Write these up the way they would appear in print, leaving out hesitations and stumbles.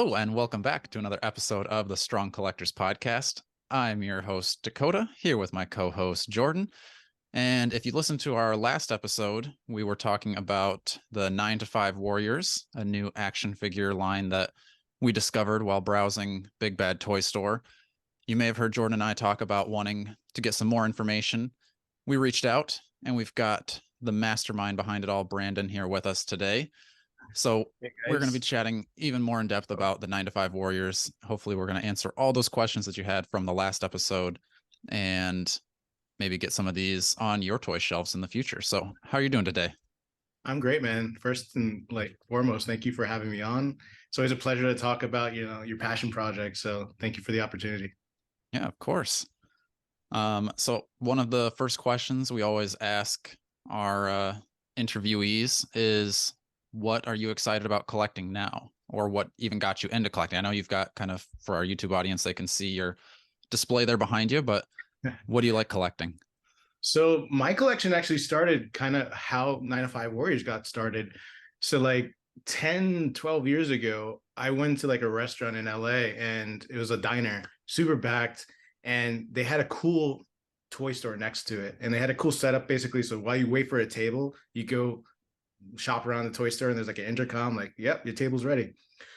Hello, and welcome back to another episode of the Strong Collectors Podcast. I'm your host, Dakota, here with my co host, Jordan. And if you listened to our last episode, we were talking about the 9 to 5 Warriors, a new action figure line that we discovered while browsing Big Bad Toy Store. You may have heard Jordan and I talk about wanting to get some more information. We reached out, and we've got the mastermind behind it all, Brandon, here with us today. So Hey we're going to be guys. chatting even more in depth about the 9 to 5 Warriors. Hopefully, we're going to answer all those questions that you had from the last episode and maybe get some of these on your toy shelves in the future. So, how are you doing today? I'm great, man. First and foremost, thank you for having me on. It's always a pleasure to talk about, your passion project. So thank you for the opportunity. Yeah, of course. So one of the first questions we always ask our interviewees is, what are you excited about collecting now? Or what even got you into collecting? I know you've got kind of, for our YouTube audience, they can see your display there behind you, but what do you like collecting? So my collection actually started kind of how 9 to 5 Warriors got started. So 10, 12 years ago, I went to a restaurant in LA and it was a diner, super packed, and they had a cool toy store next to it. And they had a cool setup basically. So while you wait for a table, you go shop around the toy store and there's an intercom, yep, your table's ready.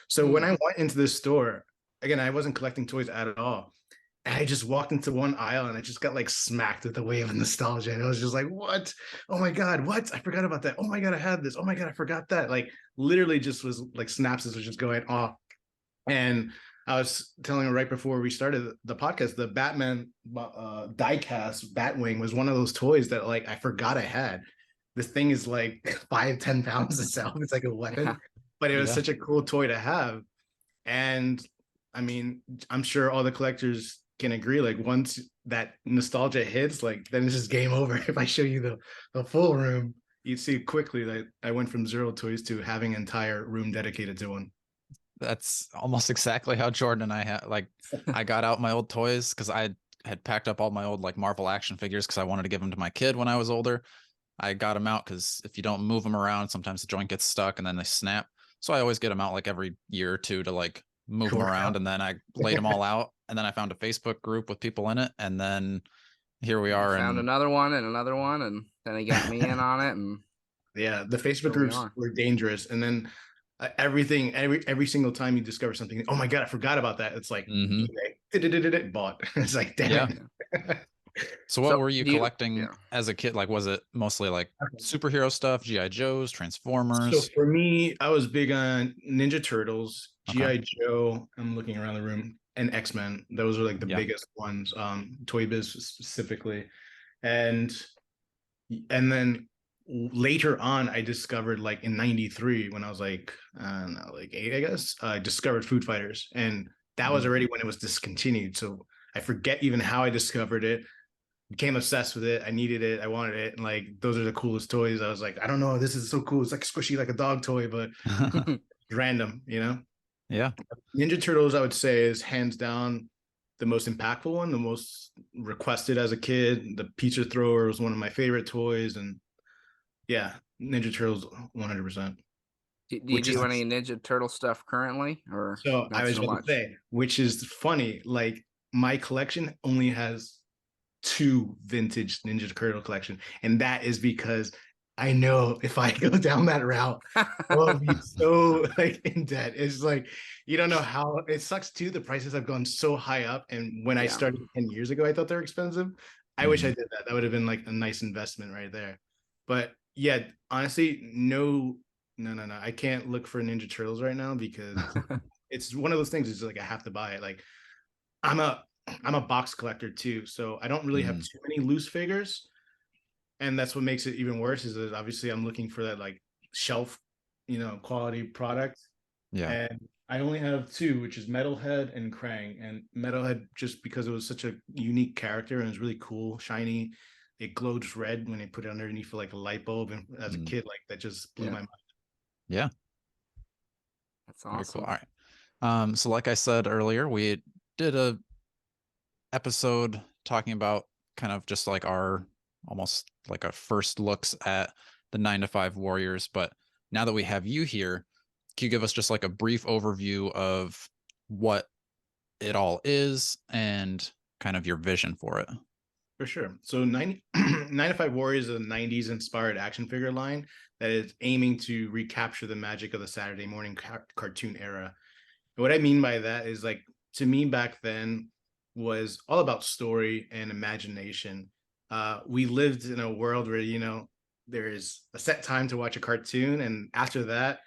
So when I went into this store, again, I wasn't collecting toys at all. And I just walked into one aisle and I just got smacked with the wave of nostalgia. And I was just like, what? Oh my God, what? I forgot about that. Oh my God, I had this. Oh my God, I forgot that. Literally just was synapses was just going off. And I was telling her right before we started the podcast, the Batman diecast Batwing was one of those toys that I forgot I had. This thing is 5-10 pounds itself. It's like a weapon, but it was such a cool toy to have. And I mean, I'm sure all the collectors can agree. Once that nostalgia hits, then it's just game over. If I show you the full room, you'd see quickly that I went from zero toys to having an entire room dedicated to one. That's almost exactly how Jordan and I had, I got out my old toys because I had packed up all my old Marvel action figures because I wanted to give them to my kid when I was older. I got them out because if you don't move them around, sometimes the joint gets stuck and then they snap. So I always get them out every year or two to move them around, and then I laid them all out, and then I found a Facebook group with people in it, and then here we are. Found another one, and then he got me in on it, and yeah, the Facebook groups were dangerous. And then every single time you discover something, oh my God, I forgot about that. It's like bought. It's like, damn it. So what were you collecting as a kid? Was it mostly superhero stuff, G.I. Joes, Transformers? So for me, I was big on Ninja Turtles, G.I. Joe. I'm looking around the room, and X-Men. Those are the biggest ones. Toy Biz specifically, and then later on, I discovered in '93 when I was I don't know, 8, I guess. I discovered Food Fighters, and that was already when it was discontinued. So I forget even how I discovered it. Became obsessed with it. I needed it. I wanted it. And those are the coolest toys. I was like, I don't know. This is so cool. It's squishy like a dog toy, but random, Yeah. Ninja Turtles, I would say, is hands down the most impactful one, the most requested as a kid. The pizza thrower was one of my favorite toys. And yeah, Ninja Turtles 100%. Do you do any Ninja Turtle stuff currently? Or so I was going to say, which is funny. My collection only has 2 vintage Ninja Turtle collection, and that is because I know if I go down that route, I'll be so in debt. It's you don't know how it sucks too. The prices have gone so high up, and when I started 10 years ago, I thought they were expensive. I wish I did that. That would have been a nice investment right there. But yeah, honestly, no. I can't look for Ninja Turtles right now because it's one of those things. It's I have to buy it. I'm a box collector too, so I don't really have too many loose figures, and that's what makes it even worse. Is that obviously I'm looking for that shelf, quality product. Yeah, and I only have 2, which is Metalhead and Krang. And Metalhead, just because it was such a unique character and it was really cool, shiny. It glows red when they put it underneath for a light bulb, and as a kid, that just blew my mind. Yeah, that's awesome. Very cool. All right. So like I said earlier, we did a episode talking about kind of just our almost our first looks at the 9 to 5 Warriors, but now that we have you here, can you give us just like a brief overview of what it all is and kind of your vision for it? For sure. So 95 Warriors is a 90s inspired action figure line that is aiming to recapture the magic of the Saturday morning cartoon era. And what I mean by that is, like, to me back then was all about story and imagination. We lived in a world where, there is a set time to watch a cartoon, and after that,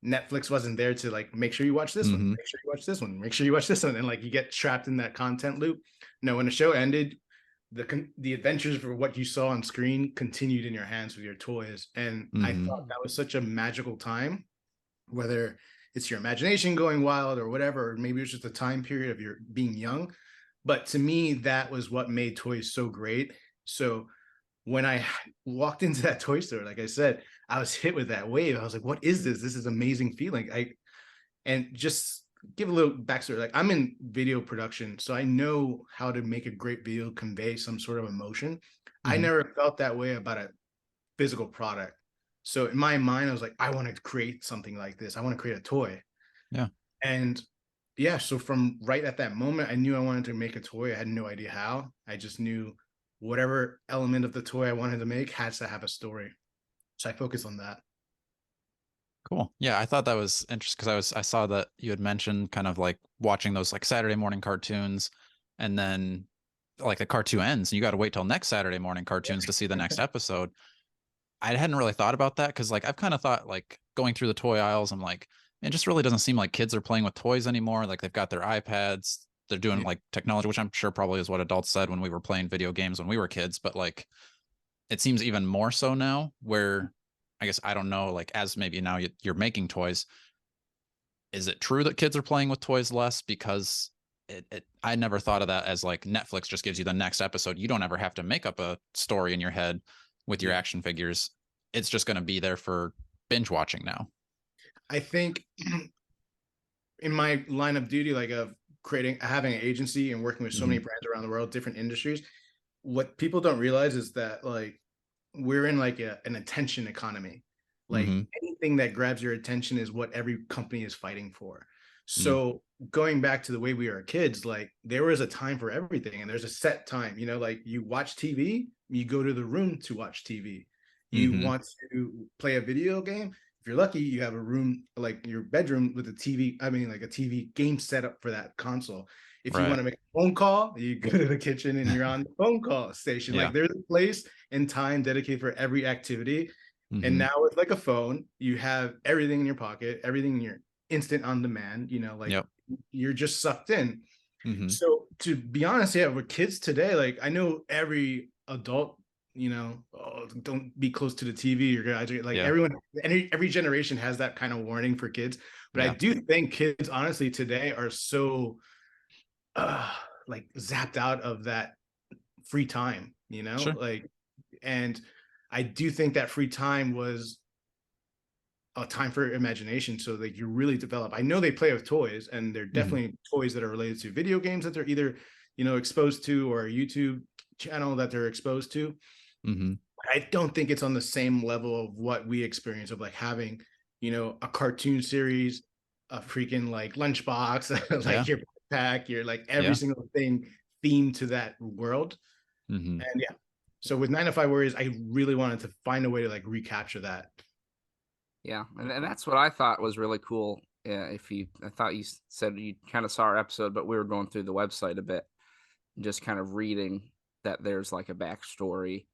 Netflix wasn't there to like make sure you watch this one, make sure you watch this one, make sure you watch this one, and like you get trapped in that content loop. No, when the show ended, the adventures for what you saw on screen continued in your hands with your toys, and I thought that was such a magical time. Whether it's your imagination going wild or whatever, or maybe it's just a time period of your being young, but to me, that was what made toys so great. So when I walked into that toy store, like I said, I was hit with that wave. I was like, what is this? This is amazing feeling. And just give a little backstory. Like, I'm in video production, so I know how to make a great video convey some sort of emotion. I never felt that way about a physical product. So in my mind, I was like, I want to create something like this. I want to create a toy. Yeah. And yeah, so from right at that moment, I knew I wanted to make a toy. I had no idea how. I just knew whatever element of the toy I wanted to make has to have a story. So I focused on that. Cool. Yeah, I thought that was interesting because I saw that you had mentioned kind of like watching those like Saturday morning cartoons, and then like the cartoon ends and you got to wait till next Saturday morning cartoons to see the next episode. I hadn't really thought about that because like I've kind of thought, like, going through the toy aisles, I'm like, it just really doesn't seem like kids are playing with toys anymore. Like they've got their iPads, they're doing like technology, which I'm sure probably is what adults said when we were playing video games when we were kids, but like it seems even more so now, where I guess I don't know, like, as maybe now you're making toys, is it true that kids are playing with toys less? Because I never thought of that as like Netflix just gives you the next episode. You don't ever have to make up a story in your head with your action figures. It's just going to be there for binge watching now. I think in my line of duty, like of having an agency and working with so many brands around the world, different industries, what people don't realize is that, like, we're in like an attention economy. Like anything that grabs your attention is what every company is fighting for. So going back to the way we were kids, like there was a time for everything, and there's a set time. Like you watch TV, you go to the room to watch TV. You want to play a video game. If you're lucky, you have a room like your bedroom with a TV. I mean, like a TV game set up for that console. If you want to make a phone call, you go to the kitchen and you're on the phone call station. Like there's a place and time dedicated for every activity. And now with like a phone, you have everything in your pocket, everything in your instant on demand, you're just sucked in. So to be honest, with kids today, like I know every adult, don't be close to the TV. You're gonna like everyone, every generation has that kind of warning for kids. But I do think kids honestly today are so like zapped out of that free time, like, and I do think that free time was a time for imagination. So like you really develop. I know they play with toys, and they're definitely toys that are related to video games that they're either, exposed to, or a YouTube channel that they're exposed to. I don't think it's on the same level of what we experience of like having, a cartoon series, a freaking like lunchbox, like your backpack, your like every single thing themed to that world. And so with 9 to 5 Warriors, I really wanted to find a way to like recapture that. Yeah, and that's what I thought was really cool. I thought you said you kind of saw our episode, but we were going through the website a bit, just kind of reading that there's like a backstory.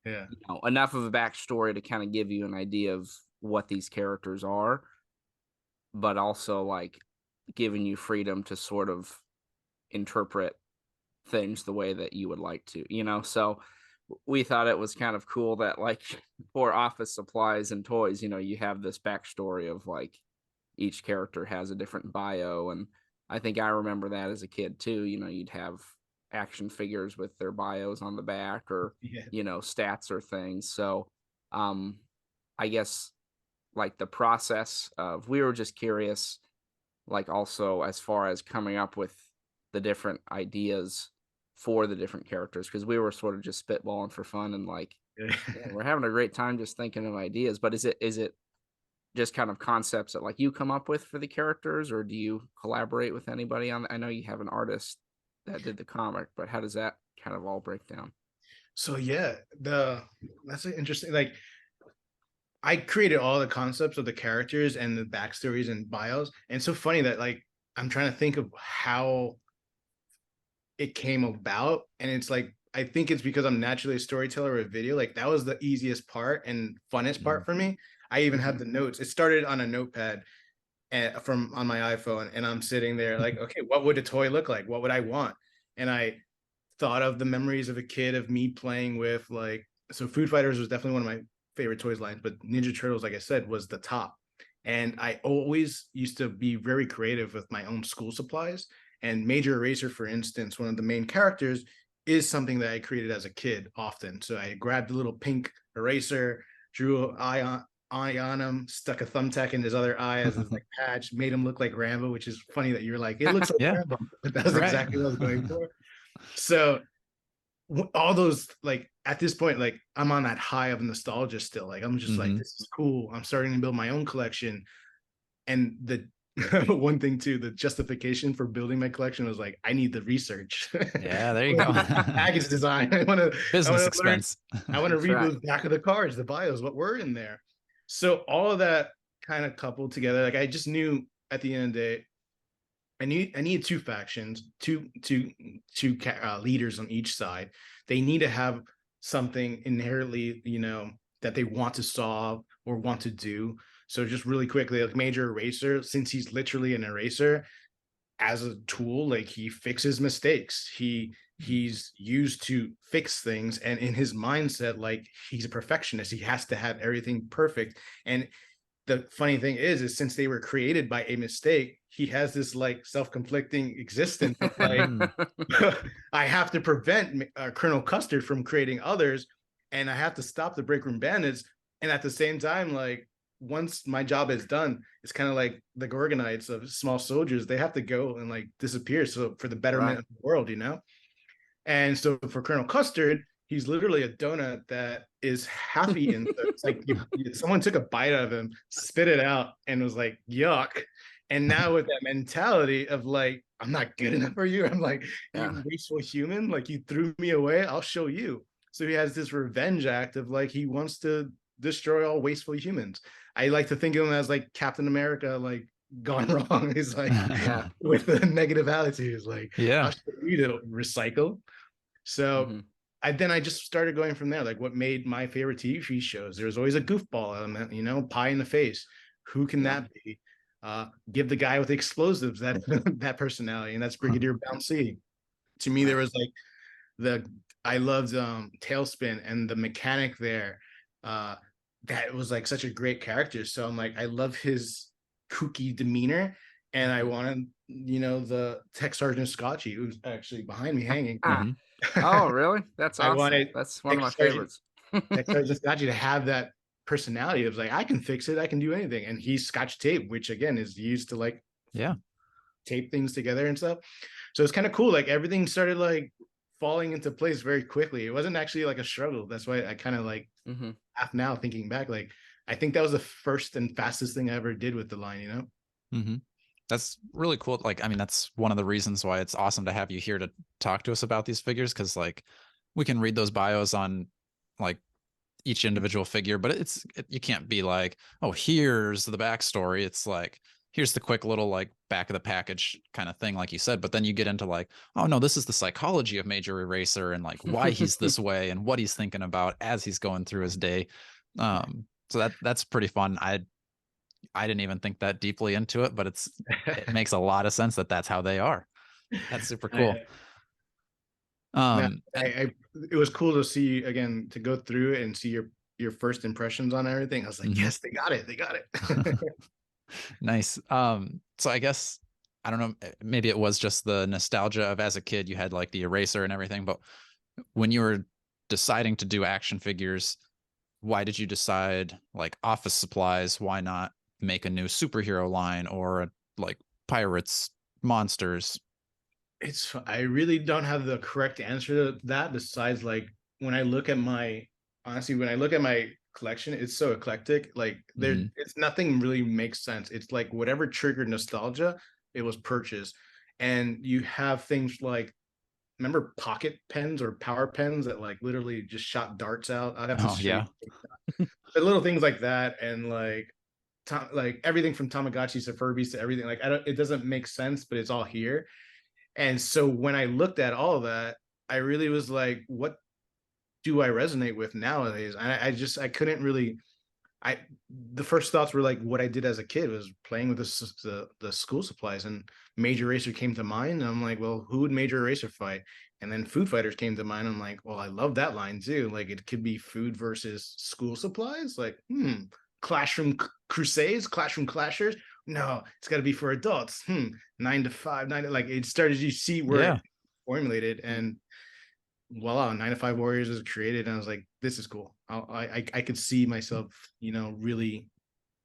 Yeah, enough of a backstory to kind of give you an idea of what these characters are, but also like giving you freedom to sort of interpret things the way that you would like to, so we thought it was kind of cool that like for office supplies and toys, you have this backstory of like each character has a different bio. And I think I remember that as a kid too. You'd have action figures with their bios on the back, or stats or things. So I guess like the process of, we were just curious, like also as far as coming up with the different ideas for the different characters, because we were sort of just spitballing for fun, and like we're having a great time just thinking of ideas. But is it just kind of concepts that like you come up with for the characters, or do you collaborate with anybody on? I know you have an artist that did the comic, but how does that kind of all break down? So yeah, that's an interesting. Like, I created all the concepts of the characters and the backstories and bios, and it's so funny that like I'm trying to think of how it came about, and it's like I think it's because I'm naturally a storyteller with video. Like that was the easiest part and funnest part for me. I even had the notes. It started on a notepad from on my iPhone, and I'm sitting there like, okay, what would a toy look like? What would I want? And I thought of the memories of a kid of me playing with like, so Food Fighters was definitely one of my favorite toys lines, but Ninja Turtles, like I said, was the top. And I always used to be very creative with my own school supplies. And Major Eraser, for instance, one of the main characters, is something that I created as a kid often. So I grabbed a little pink eraser, drew an eye on him, stuck a thumbtack in his other eye as his like patch, made him look like Rambo, which is funny that you're like, it looks like Yeah. Rambo, but that was Right. exactly what I was going for. So all those, like at this point, like I'm on that high of nostalgia still. Like I'm just like, this is cool. I'm starting to build my own collection. And the one thing too, the justification for building my collection was like, I need the research. Yeah, there you go. Package design. I want to Business expense. I want to That's read right. those back of the cards, the bios, what were in there. So all of that kind of coupled together, like I just knew at the end of the day, I need two factions, two leaders on each side. They need to have something inherently, you know, that they want to solve or want to do. So just really quickly, like Major Eraser, since he's literally an eraser as a tool, like he fixes mistakes. He's used to fix things, and in his mindset, like he's a perfectionist. He has to have everything perfect. And the funny thing is since they were created by a mistake, he has this like self-conflicting existence of like, I have to prevent Colonel Custard from creating others, and I have to stop the Break Room Bandits. And at the same time, like once my job is done, it's kind of like the Gorgonites of small soldiers. They have to go and like disappear. So for the betterment of the world, you know? And so for Colonel Custard, he's literally a donut that is half eaten. It's like someone took a bite out of him, spit it out, and was like, yuck. And now with that mentality of like, I'm not good enough for you. I'm like, you wasteful human, like you threw me away, I'll show you. So he has this revenge act of like, he wants to destroy all wasteful humans. I like to think of him as like Captain America, like gone wrong. He's like with the negative attitudes, like, I'll show you to recycle. So I just started going from there. Like what made my favorite TV shows? There's always a goofball element, you know, pie in the face. Who can that be? Give the guy with the explosives that that personality, and that's Brigadier Bouncy. To me, there was like I loved Tailspin and the mechanic there. That was like such a great character. So I'm like, I love his kooky demeanor, and I wanted, you know, the Tech Sergeant Scotchy, who's actually behind me hanging. Oh, really? That's awesome. I wanted That's one of my favorites. Tech Sergeant Scotchy to have that personality of like, I can fix it, I can do anything. And he's Scotch tape, which again is used to like tape things together and stuff. So it's kind of cool. Like everything started like falling into place very quickly. It wasn't actually like a struggle. That's why I kind of like now thinking back, like I think that was the first and fastest thing I ever did with the line, you know? That's really cool. Like, I mean, that's one of the reasons why it's awesome to have you here to talk to us about these figures, because like we can read those bios on like each individual figure, but you can't be like, oh, here's the backstory. It's like, here's the quick little like back of the package kind of thing, like you said. But then you get into like, oh no, this is the psychology of Major Eraser and like why he's this way and what he's thinking about as he's going through his day. So that's pretty fun. I didn't even think that deeply into it, but it makes a lot of sense that that's how they are. That's super cool. It was cool to see again, to go through it and see your first impressions on everything. I was like, yes, they got it. Nice. So I guess, I don't know, maybe it was just the nostalgia of as a kid, you had like the eraser and everything, but when you were deciding to do action figures, why did you decide like office supplies? Why not make a new superhero line or like pirates, monsters? I really don't have the correct answer to that, besides like when I look at my collection is so eclectic. Like there, Mhm. it's nothing really makes sense. It's like whatever triggered nostalgia, it was purchased. And you have things like, remember pocket pens or power pens that like literally just shot darts out? I'd have to Oh show you. yeah. But little things like that, and like everything from Tamagotchis to Furbies to everything. Like I don't, it doesn't make sense, but it's all here. And so when I looked at all of that, I really was like, what do I resonate with nowadays? And I couldn't really. I The first thoughts were like what I did as a kid was playing with the school supplies, and Major Racer came to mind. And I'm like, well, who would Major Racer fight? And then Food Fighters came to mind. I'm like, well, I love that line too. Like it could be food versus school supplies. Like, Classroom Crusades, Classroom Clashers. No, it's got to be for adults. 9 to 5, like it started. You see where Yeah. it formulated, and voila, 9 to 5 Warriors is created, and I was like, this is cool. I could see myself, really,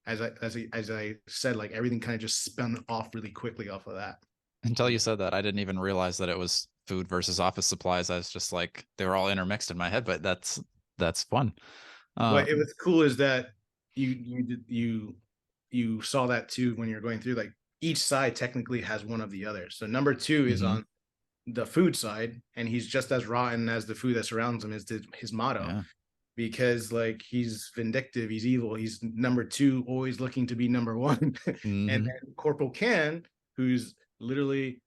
as I said, like everything kind of just spun off really quickly off of that. Until you said that, I didn't even realize that it was food versus office supplies. I was just like, they were all intermixed in my head, but that's fun. What it was cool is that you saw that too when you're going through, like each side technically has one of the others. So number 2 is Mhm. on the food side, and he's just as rotten as the food that surrounds him, is his motto. Yeah. Because like he's vindictive, he's evil, he's number 2, always looking to be number 1. And Mhm. then Corporal Can, who's literally,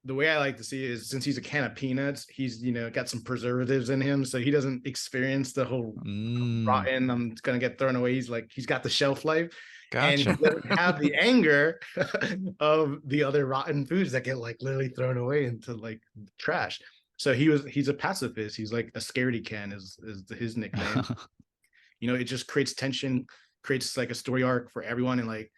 the way I like to see it is, since he's a can of peanuts, he's got some preservatives in him, so he doesn't experience the whole Mm. rotten, I'm gonna get thrown away. He's like, he's got the shelf life, and he Gotcha. doesn't have the anger of the other rotten foods that get like literally thrown away into like trash. So he's a pacifist. He's like a scaredy can is his nickname. It just creates tension, creates like a story arc for everyone, and like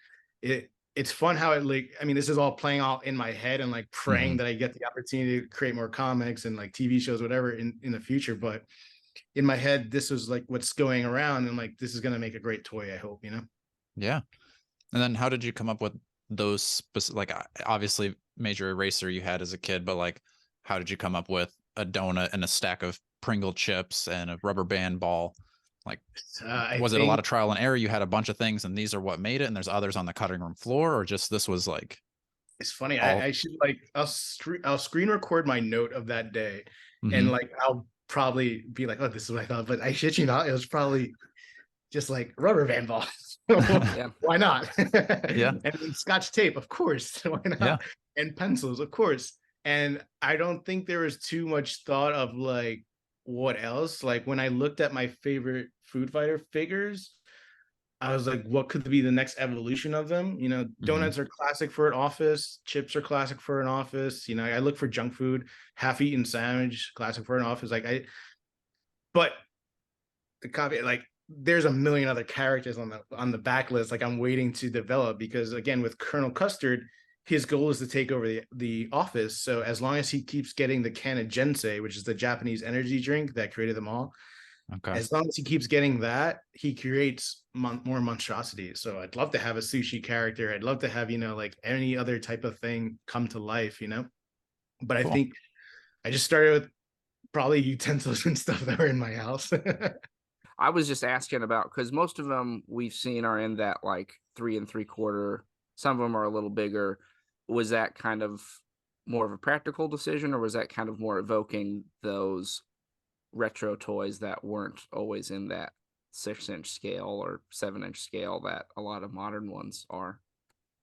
it's fun how it, like, I mean, this is all playing out in my head, and like praying Mhm. that I get the opportunity to create more comics and like TV shows, whatever, in the future. But in my head, this was like what's going around, and like this is gonna make a great toy, I hope. Yeah. And then how did you come up with those like obviously Major Eraser you had as a kid, but like how did you come up with a donut and a stack of Pringle chips and a rubber band ball? Like I was it a lot think of trial and error? You had a bunch of things and these are what made it, and there's others on the cutting room floor, or just this was like it's funny. all I should, like, I'll screen record my note of that day, and Mhm. like I'll probably be like, oh, this is what I thought, but I shit you not, it was probably just like rubber band balls. Yeah. Why not? Yeah. And then scotch tape, of course. Why Yeah. not? And pencils, of course. And I don't think there was too much thought of like what else. Like when I looked at my favorite Food Fighter figures, I was like, what could be the next evolution of them? Mhm. Donuts are classic for an office, chips are classic for an office. I look for junk food, half-eaten sandwich, classic for an office. But the copy, like, there's a million other characters on the backlist, like I'm waiting to develop, because again, with Colonel Custard, his goal is to take over the office. So as long as he keeps getting the can of Jensei, which is the Japanese energy drink that created them all, Okay. as long as he keeps getting that, he creates more monstrosities. So I'd love to have a sushi character. I'd love to have, like any other type of thing come to life. But I Cool. think I just started with probably utensils and stuff that were in my house. I was just asking about, because most of them we've seen are in that like 3 3/4. Some of them are a little bigger. Was that kind of more of a practical decision, or was that kind of more evoking those retro toys that weren't always in that 6-inch scale or 7-inch scale that a lot of modern ones are?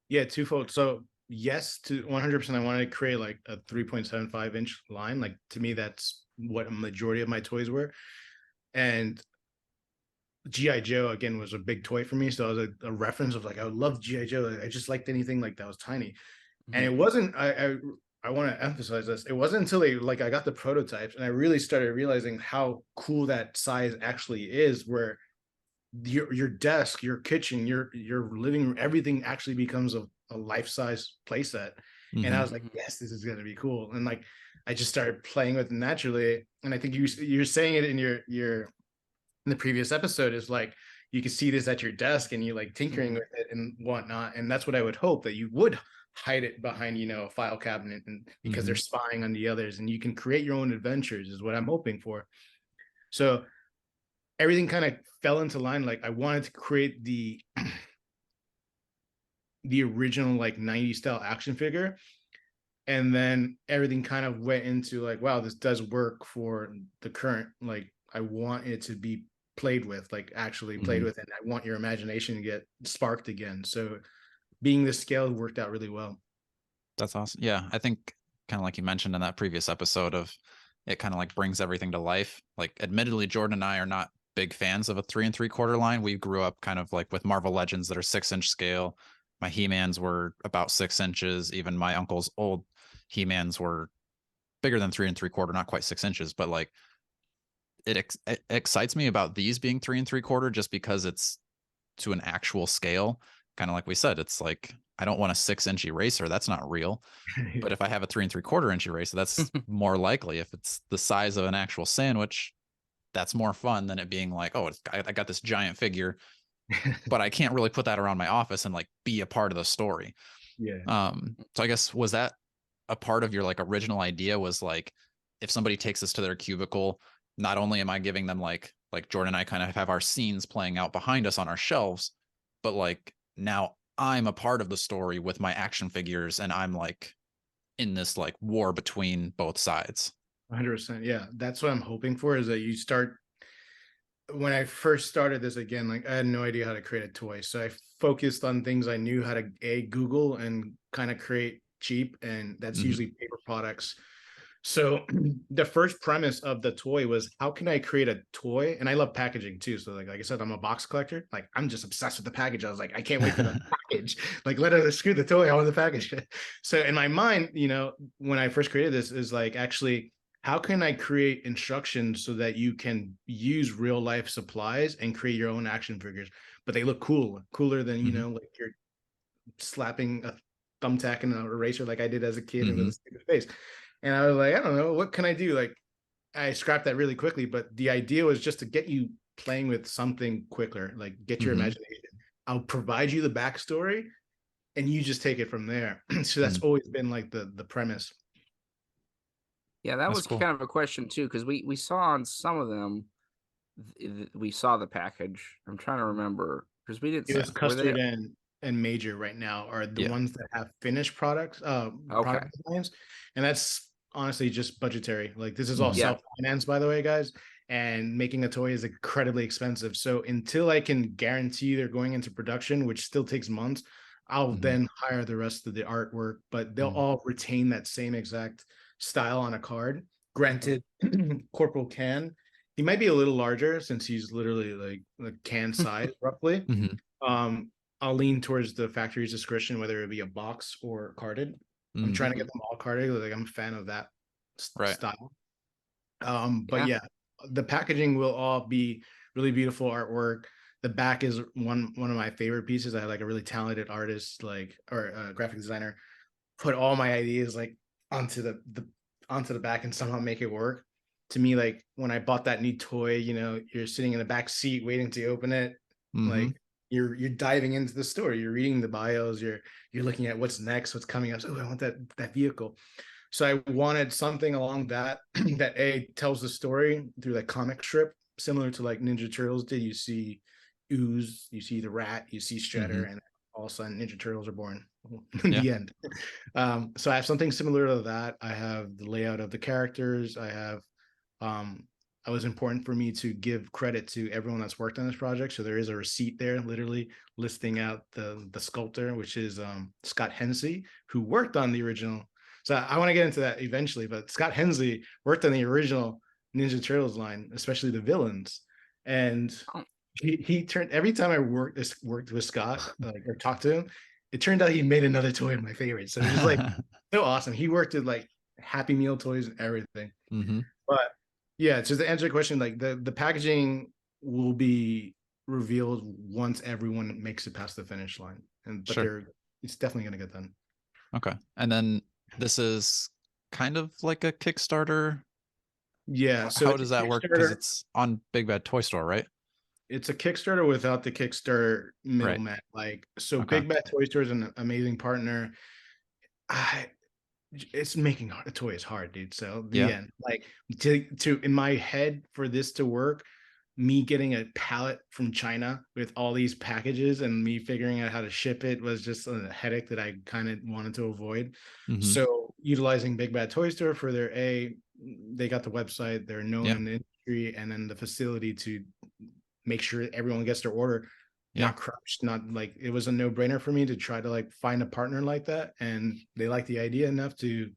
Yeah, twofold. So yes, to 100%, I wanted to create like a 3.75-inch line. Like to me, that's what a majority of my toys were. And GI Joe again was a big toy for me, so it was a reference of like I would love GI Joe. I just liked anything like that was tiny, and Mhm. it wasn't. I want to emphasize this. It wasn't until I got the prototypes and I really started realizing how cool that size actually is. Where your desk, your kitchen, your living room, everything actually becomes a life size playset. And I Mhm. was like, Mhm. yes, this is gonna be cool. And like I just started playing with it naturally. And I think you're saying it in your in the previous episode, is like you can see this at your desk and you like tinkering Mhm. with it and whatnot. And that's what I would hope, that you would hide it behind a file cabinet, and because they're Mhm. spying on the others, and you can create your own adventures is what I'm hoping for. So everything kind of fell into line. Like I wanted to create the original like 90s style action figure, and then everything kind of went into like, wow, this does work for the current, like I want it to be played with, like actually played with, and I want your imagination to get sparked again. So being this scale worked out really well. That's awesome. Yeah, I think kind of like you mentioned in that previous episode of it kind of like brings everything to life. Like admittedly, Jordan and I are not big fans of a 3 3/4 line. We grew up kind of like with Marvel Legends that are 6-inch scale. My He-Mans were about 6 inches. Even my uncle's old He-Mans were bigger than 3 3/4, not quite 6 inches, but like it excites me about these being 3 3/4 just because it's to an actual scale. Kind of like we said, it's like I don't want a 6-inch eraser. That's not real. But if I have a 3 3/4 inch eraser, that's more likely. If it's the size of an actual sandwich, that's more fun than it being like, oh, I got this giant figure, but I can't really put that around my office and like be a part of the story. Yeah. So I guess, was that a part of your like original idea, was like, if somebody takes this to their cubicle, not only am I giving them like Jordan and I kind of have our scenes playing out behind us on our shelves, but like now I'm a part of the story with my action figures, and I'm like in this like war between both sides. 100%. Yeah, that's what I'm hoping for, is that you start. When I first started this, again, like I had no idea how to create a toy, so I focused on things I knew how to Google and kind of create cheap, and that's usually paper products. So the first premise of the toy was, how can I create a toy? And I love packaging too. So like I said, I'm a box collector. Like I'm just obsessed with the package. I was like, I can't wait for the package. Like let us screw the toy, I want the package. So in my mind, when I first created this, is like, actually, how can I create instructions so that you can use real life supplies and create your own action figures, but they look cooler than, like you're slapping a thumbtack and an eraser like I did as a kid with a stupid face. And I was like, I don't know, what can I do? Like I scrapped that really quickly, but the idea was just to get you playing with something quicker, like get your imagination. I'll provide you the backstory and you just take it from there. So that's always been like the premise. Yeah, that That's was cool. kind of a question too, because we saw on some of them, we saw the package. I'm trying to remember because we didn't. It was Were they Custard and Major right now are the ones that have finished products, okay? product designs, and that's honestly just budgetary. Like this is all Yeah. self-financed, by the way, guys. And making a toy is incredibly expensive. So until I can guarantee they're going into production, which still takes months, I'll then hire the rest of the artwork, but they'll all retain that same exact style on a card. Granted, Corporal Can, he might be a little larger since he's literally like the can size roughly. I'll lean towards the factory's discretion, whether it be a box or carded. I'm trying to get them all carded. Like I'm a fan of that style. But yeah, the packaging will all be really beautiful artwork. The back is one of my favorite pieces. I had like a really talented artist, like, or a graphic designer, put all my ideas like onto the back and somehow make it work. To me, like when I bought that new toy, you're sitting in the back seat waiting to open it. Like you're diving into the story. You're reading the bios. You're looking at what's next, what's coming up. So, I want that vehicle. So I wanted something along that that tells the story through that comic strip, similar to like Ninja Turtles did. You see Ooze, you see the Rat, you see Shredder, and all of a sudden Ninja Turtles are born. In the end. So I have something similar to that. I have the layout of the characters. I have it was important for me to give credit to everyone that's worked on this project. So there is a receipt there, literally listing out the sculptor, which is Scott Hensley, who worked on the original. So I want to get into that eventually, but Scott Hensley worked on the original Ninja Turtles line, especially the villains. And he turned, every time I worked with Scott, like, or talked to him, it turned out he made another toy of my favorite. So it was like so awesome. He worked with like Happy Meal toys and everything. But yeah, just to answer your question, like the packaging will be revealed once everyone makes it past the finish line, but it's definitely gonna get done. Okay, and then this is kind of like a Kickstarter. Yeah. So how does that work? Because it's on Big Bad Toy Store, right? It's a Kickstarter without the Kickstarter middleman. Like, so Big Bad Toy Store is an amazing partner. It's making a toy is hard, dude. So the end, like to in my head, for this to work, me getting a pallet from China with all these packages and me figuring out how to ship it was just a headache that I kind of wanted to avoid. Mhm. So utilizing Big Bad Toy Store for their they got the website, they're known Yeah. in the industry, and then the facility to make sure everyone gets their order Yeah. not crushed, not like it was a no-brainer for me to try to like find a partner like that. And they like the idea enough to,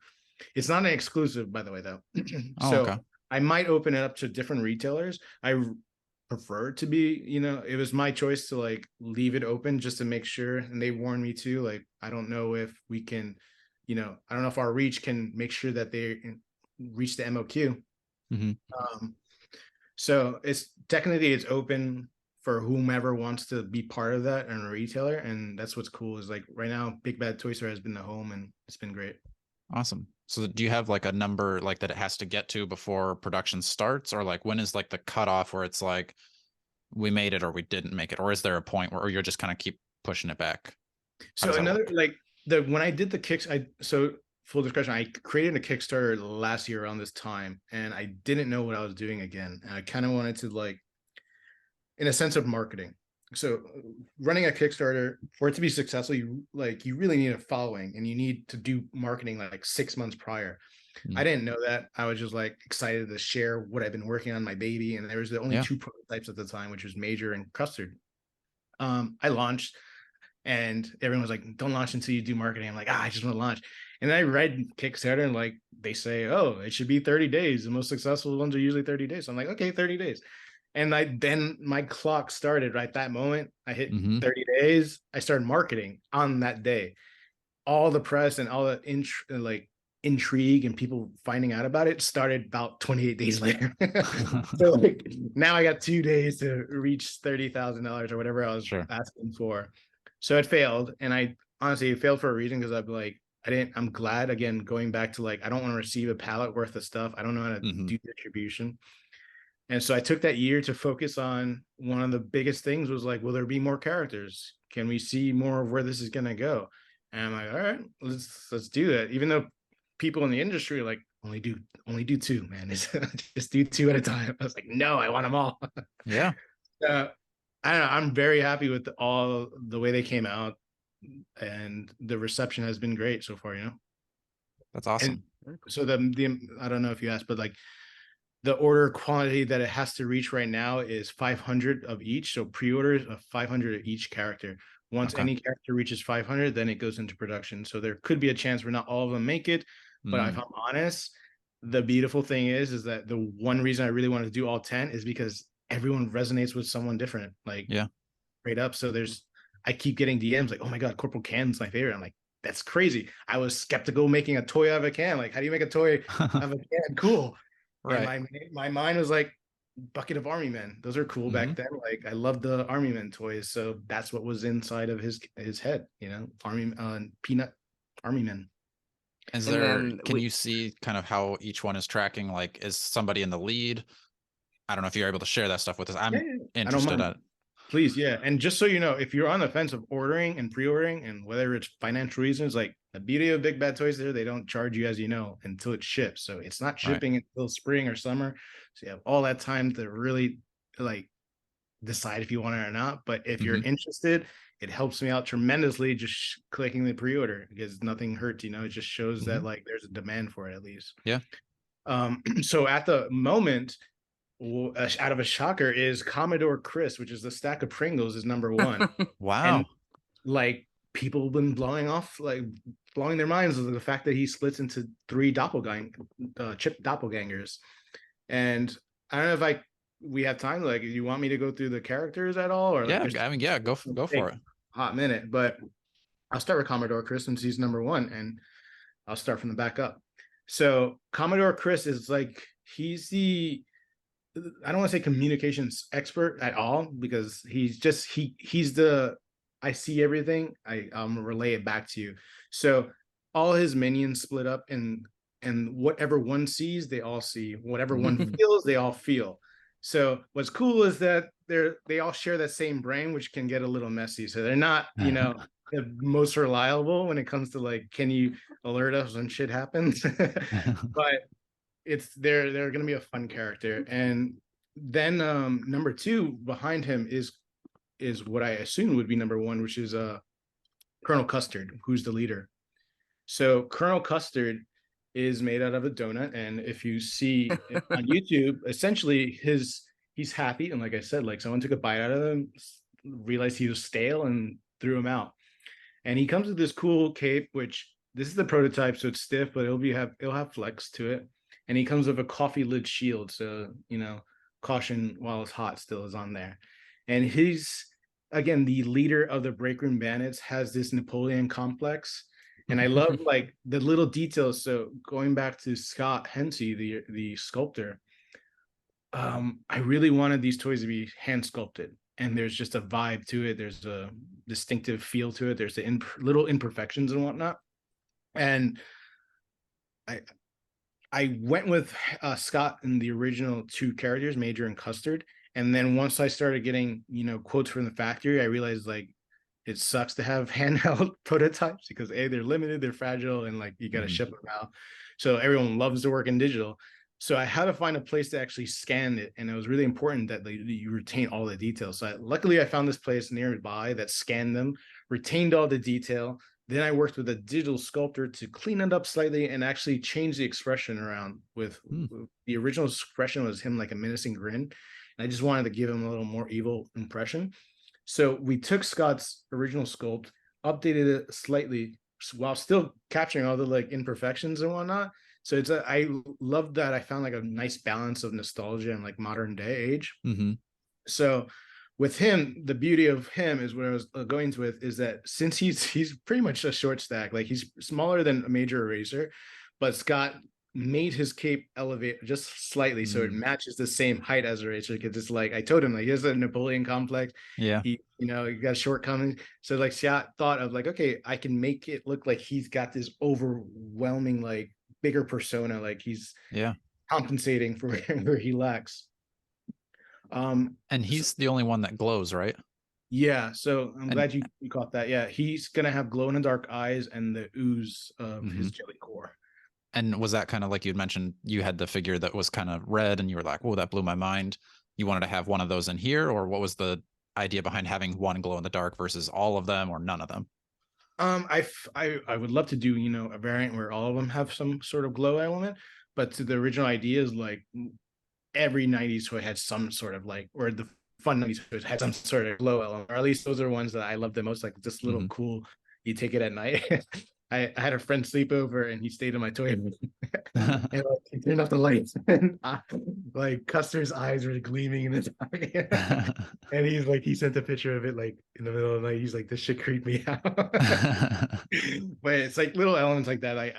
it's not an exclusive, by the way, though. Oh, So okay. I might open it up to different retailers. I prefer to be, it was my choice to like leave it open just to make sure. And they warned me too, like, I don't know if we can, I don't know if our reach can make sure that they reach the MOQ. Mhm. So it's open for whomever wants to be part of that and a retailer. And that's what's cool is like right now, Big Bad Toy Store has been the home and it's been great. Awesome. So do you have like a number like that it has to get to before production starts, or like when is like the cutoff where it's like we made it or we didn't make it, or is there a point where you're just kind of keep pushing it back? So when I did the kicks, so full discretion, I created a Kickstarter last year around this time, and I didn't know what I was doing again. And I kind of wanted to like, in a sense of marketing. So running a Kickstarter, for it to be successful, you really need a following and you need to do marketing like 6 months prior. I didn't know that. I was just like excited to share what I've been working on, my baby. And there was the only 2 prototypes at the time, which was Major and Custard. I launched and everyone was like, don't launch until you do marketing. I'm like, I just want to launch. And then I read Kickstarter and like they say, oh, it should be 30 days. The most successful ones are usually 30 days. So I'm like, okay, 30 days. And then my clock started right that moment. I hit 30 days. I started marketing on that day. All the press and all the intrigue and people finding out about it started about 28 days later. So like now I got 2 days to reach $30,000 or whatever I was asking for. So it failed. And I honestly, it failed for a reason because I'm glad, again, going back to like, I don't want to receive a pallet worth of stuff. I don't know how to do distribution. And so I took that year to focus on one of the biggest things was like, will there be more characters? Can we see more of where this is going to go? And I'm like, all right, let's do that. Even though people in the industry are like, only do 2, man. Just do 2 at a time. I was like, no, I want them all. Yeah. I don't know. I'm very happy with all the way they came out, and the reception has been great so far. That's awesome. And so the I don't know if you asked, but like the order quantity that it has to reach right now is 500 of each. So pre-orders of 500 of each character. Once any character reaches 500, then it goes into production. So there could be a chance where not all of them make it. But if I'm honest, the beautiful thing is that the one reason I really wanted to do all 10 is because everyone resonates with someone different. Like, straight up. So I keep getting DMs like, oh my God, Corporal Can's my favorite. I'm like, that's crazy. I was skeptical making a toy out of a can. Like, how do you make a toy out of a can? Cool. Right. And my mind was like, bucket of Army Men. Those are cool back then. Like, I love the Army Men toys. So that's what was inside of his head, Peanut Army Men. Can you see kind of how each one is tracking? Like, is somebody in the lead? I don't know if you're able to share that stuff with us. I'm interested in it. Please, yeah. And just so you know, if you're on the fence of ordering and pre-ordering, and whether it's financial reasons, like the beauty of Big Bad Toys there, they don't charge you, as you know, until it ships. So it's not shipping until spring or summer. So you have all that time to really like decide if you want it or not. But if you're interested, it helps me out tremendously just clicking the pre-order, because nothing hurts, it just shows that like there's a demand for it at least. Yeah. So at the moment, out of a shocker, is Commodore Chris, which is the stack of Pringles, is number 1. Wow. And like people have been blowing their minds with the fact that he splits into 3 chip doppelgangers. And I don't know if we have time. Like, you want me to go through the characters at all? Or go for it. Hot minute, but I'll start with Commodore Chris since he's number 1, and I'll start from the back up. So Commodore Chris is like, he's I don't want to say communications expert at all, because he's the, I see everything, I relay it back to you. So all his minions split up, and whatever one sees, they all see. Whatever one feels, they all feel. So what's cool is that they all share that same brain, which can get a little messy. So they're not, the most reliable when it comes to like, can you alert us when shit happens? But they're going to be a fun character. And then number two behind him is what I assume would be number one, which is Colonel Custard, who's the leader. So Colonel Custard is made out of a donut, and if you see it on YouTube, essentially he's happy, and like I said, like someone took a bite out of him, realized he was stale, and threw him out. And he comes with this cool cape, which this is the prototype, so it's stiff, but it'll have flex to it. And he comes with a coffee lid shield, so caution while it's hot still is on there. And he's again the leader of the Breakroom Bandits, has this Napoleon complex. And I love like the little details. So going back to Scott Hensey, the sculptor, I really wanted these toys to be hand sculpted, and there's just a vibe to it. There's a distinctive feel to it. There's the little imperfections and whatnot. And I went with Scott in the original two characters, Major and Custard. And then once I started getting, quotes from the factory, I realized like it sucks to have handheld prototypes because they're limited, they're fragile, and like you got to ship them out. So everyone loves to work in digital. So I had to find a place to actually scan it, and it was really important that you retain all the details. So luckily, I found this place nearby that scanned them, retained all the detail. Then I worked with a digital sculptor to clean it up slightly and actually change the expression around. With the original expression was him like a menacing grin, and I just wanted to give him a little more evil impression. So we took Scott's original sculpt, updated it slightly while still capturing all the like imperfections and whatnot. So I love that I found like a nice balance of nostalgia and like modern day age. So with him, the beauty of him is what I was going to with is that since he's pretty much a short stack, like he's smaller than a Major Eraser, but Scott made his cape elevate just slightly so it matches the same height as Eraser, because it's like I told him like he has a Napoleon complex. Yeah. He got shortcomings. So like Scott thought of like, okay, I can make it look like he's got this overwhelming like bigger persona, like he's compensating for where he lacks. And he's the only one that glows, right? Yeah, so I'm glad you caught that. Yeah, he's gonna have glow in the dark eyes and the ooze of his jelly core. And was that kind of like you'd mentioned you had the figure that was kind of red and you were like, whoa, that blew my mind. You wanted to have one of those in here, or what was the idea behind having one glow in the dark versus all of them or none of them? I would love to do, a variant where all of them have some sort of glow element, but to the original idea is like every 90s toy had some sort of like, or the fun 90s toys had some sort of glow element, or at least those are ones that I love the most, like this little cool, you take it at night. I had a friend sleep over and he stayed in my toy and like, he turned off the lights and like Custer's eyes were gleaming in the dark. And he's like, he sent a picture of it like in the middle of the night. He's like, this shit creeped me out. But it's like little elements like that.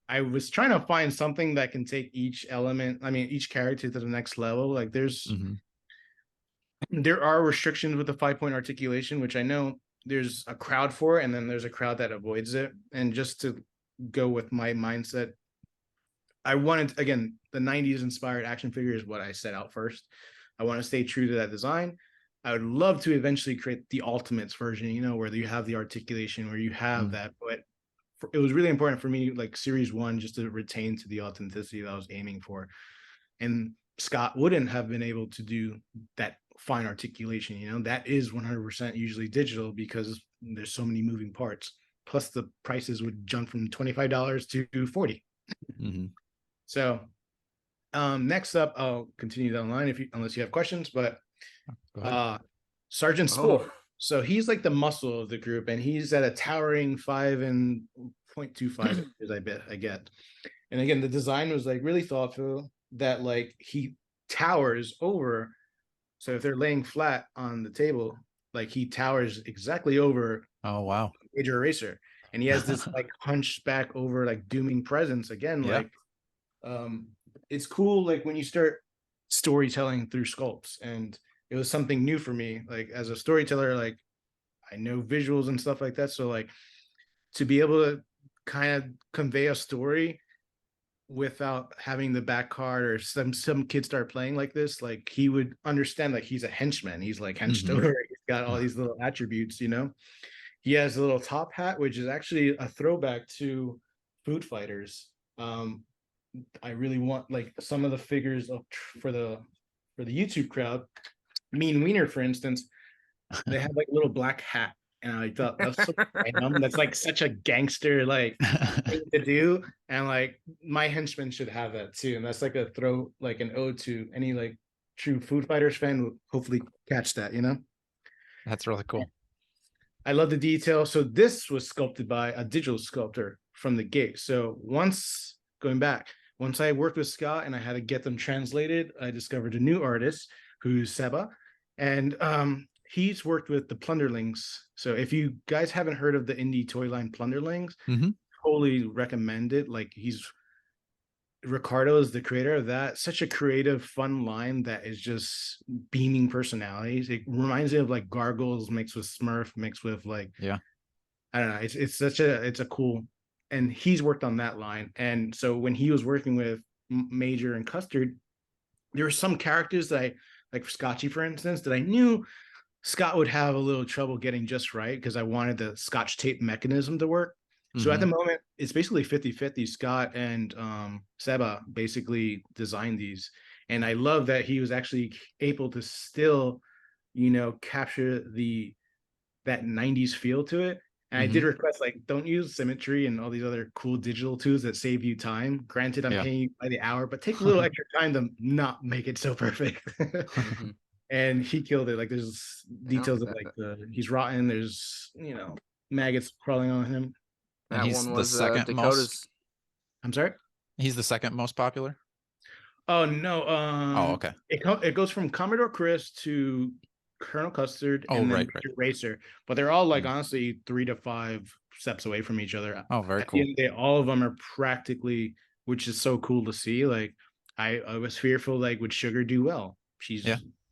I was trying to find something that can take each element, each character to the next level. Like there are restrictions with the 5-point articulation, which I know there's a crowd for it, and then there's a crowd that avoids it. And just to go with my mindset, I wanted, again, the 90s inspired action figure is what I set out first. I want to stay true to that design. I would love to eventually create the Ultimates version, where you have the articulation, where you have that. But it was really important for me, like Series 1, just to retain to the authenticity that I was aiming for. And Scott wouldn't have been able to do that fine articulation. That is 100% usually digital because there's so many moving parts. Plus the prices would jump from $25 to $40. So next up, I'll continue down the line unless you have questions, but Sergeant Spore. So he's like the muscle of the group, and he's at a towering 5.25 inches, I get. And again, the design was like really thoughtful, that like he towers over. So if they're laying flat on the table, like he towers exactly over. Oh, wow. Major Eraser. And he has this like hunchback over, like dooming presence again. Like it's cool, like when you start storytelling through sculpts, and it was something new for me. Like as a storyteller, like I know visuals and stuff like that. So like to be able to kind of convey a story without having the back card, or some kids start playing like this, like he would understand, like he's a henchman, he's like henched over, he's got all these little attributes. He has a little top hat, which is actually a throwback to Food Fighters. I really want like some of the figures for for the YouTube crowd, Mean Wiener, for instance, they have like a little black hat. And I thought that's so random. That's like such a gangster like thing to do. And like my henchmen should have that too. And that's like a throw, like an ode to any like true Foo Fighters fan will hopefully catch that, you know? That's really cool. I love the detail. So this was sculpted by a digital sculptor from the gate. So once I worked with Scott and I had to get them translated, I discovered a new artist who's Seba. And he's worked with the Plunderlings. So if you guys haven't heard of the indie toy line Plunderlings, totally recommend it. Like Ricardo is the creator of that. Such a creative, fun line that is just beaming personalities. It reminds me of like Gargoyles mixed with Smurf, mixed with like, I don't know. It's a cool, and he's worked on that line. And so when he was working with Major and Custard, there were some characters that like Scotchy, for instance, that I knew Scott would have a little trouble getting just right because I wanted the Scotch tape mechanism to work. So at the moment, it's basically 50-50. Scott and Seba basically designed these. And I love that he was actually able to still, capture that 90s feel to it. And I did request, like, don't use symmetry and all these other cool digital tools that save you time. Granted, I'm paying you by the hour, but take a little extra time to not make it so perfect. And he killed it. Like, there's details of, like, he's rotten. There's, maggots crawling on him. And he's the second most. I'm sorry? He's the second most popular? Oh, no. Okay. It goes from Commodore Chris to Colonel Custard and then Racer. But they're all, like, honestly, 3 to 5 steps away from each other. Oh, very cool. At the end of the day, all of them are practically, which is so cool to see. Like, I was fearful, like, would Sugar do well? She's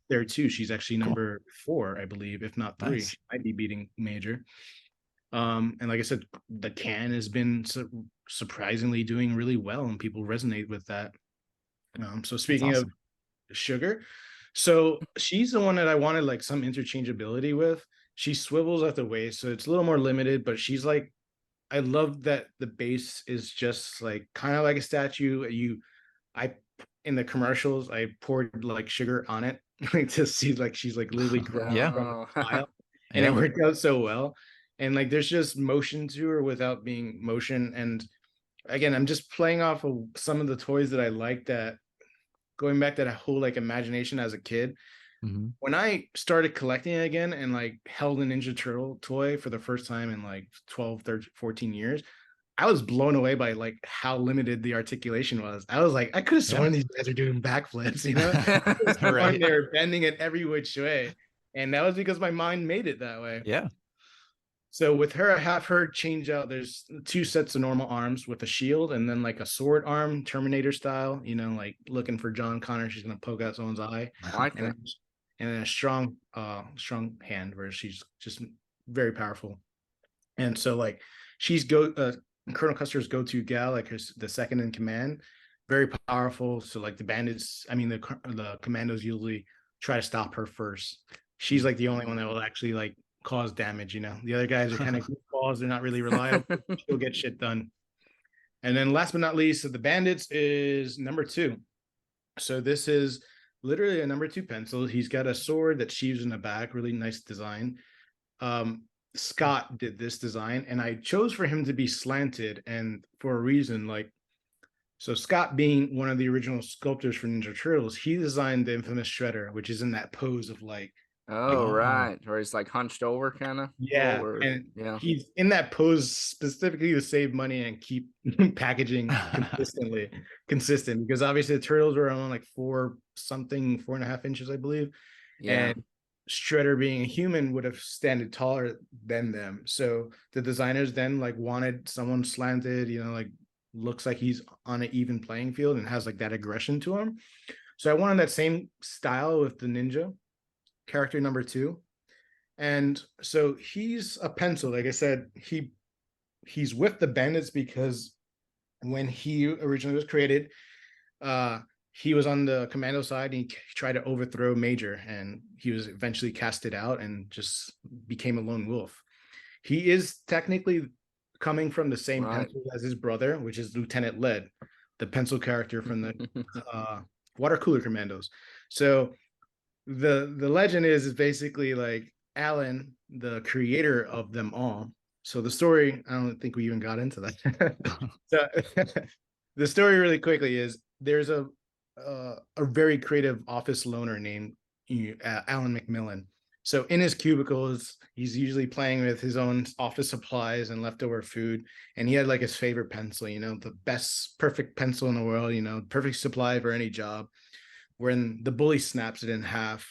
there, too. She's actually number 4, I believe, if not 3. Nice. She might be beating Major. And like I said, the can has been surprisingly doing really well, and people resonate with that. So speaking of Sugar, so she's the one that I wanted like some interchangeability with. She swivels at the waist, so it's a little more limited, but she's like, I love that the base is just like kind of like a statue. In the commercials, I poured like sugar on it to see like she's like literally growing from a pile, and it worked out so well. And like, there's just motion to her without being motion. And again, I'm just playing off of some of the toys that I like, that going back to that whole like imagination as a kid. When I started collecting it again and like held a Ninja Turtle toy for the first time in like 12, 13, 14 years, I was blown away by like how limited the articulation was. I was like, I could have sworn these guys are doing backflips, Right. They're bending it every which way. And that was because my mind made it that way. Yeah. So with her, I have her change out. There's 2 sets of normal arms with a shield, and then like a sword arm, Terminator style, like looking for John Connor. She's going to poke out someone's eye. I like that. And then a strong hand where she's just very powerful. And so like she's Colonel Custer's go-to gal, like the second in command, very powerful. So like the bandits, the commandos usually try to stop her first. She's like the only one that will actually like cause damage. The other guys are kind of goofballs. They're not really reliable. She'll get shit done. And then last but not least, the bandits is number 2. So this is literally a number 2 pencil. He's got a sword that sheaves in the back, really nice design. Scott did this design, and I chose for him to be slanted, and for a reason. Like, so Scott, being one of the original sculptors for Ninja Turtles, he designed the infamous Shredder, which is in that pose of like, right, where he's like hunched over, kind of. He's in that pose specifically to save money and keep packaging consistent, because obviously the turtles were on like 4.5 inches, I believe, and Shredder, being a human, would have standed taller than them. So the designers then like wanted someone slanted, like looks like he's on an even playing field and has like that aggression to him. So I wanted that same style with the ninja character number 2. And so he's a pencil. Like I said, he's with the bandits because when he originally was created, he was on the commando side, and he tried to overthrow Major, and he was eventually casted out and just became a lone wolf. He is technically coming from the same pencil as his brother, which is Lieutenant Lead, the pencil character from the Water Cooler Commandos. So the legend is basically like Alan, the creator of them all. So the story, I don't think we even got into that. So the story really quickly is there's a very creative office loner named Alan McMillan. So in his cubicles, he's usually playing with his own office supplies and leftover food. And he had like his favorite pencil, the best perfect pencil in the world, perfect supply for any job. When the bully snaps it in half,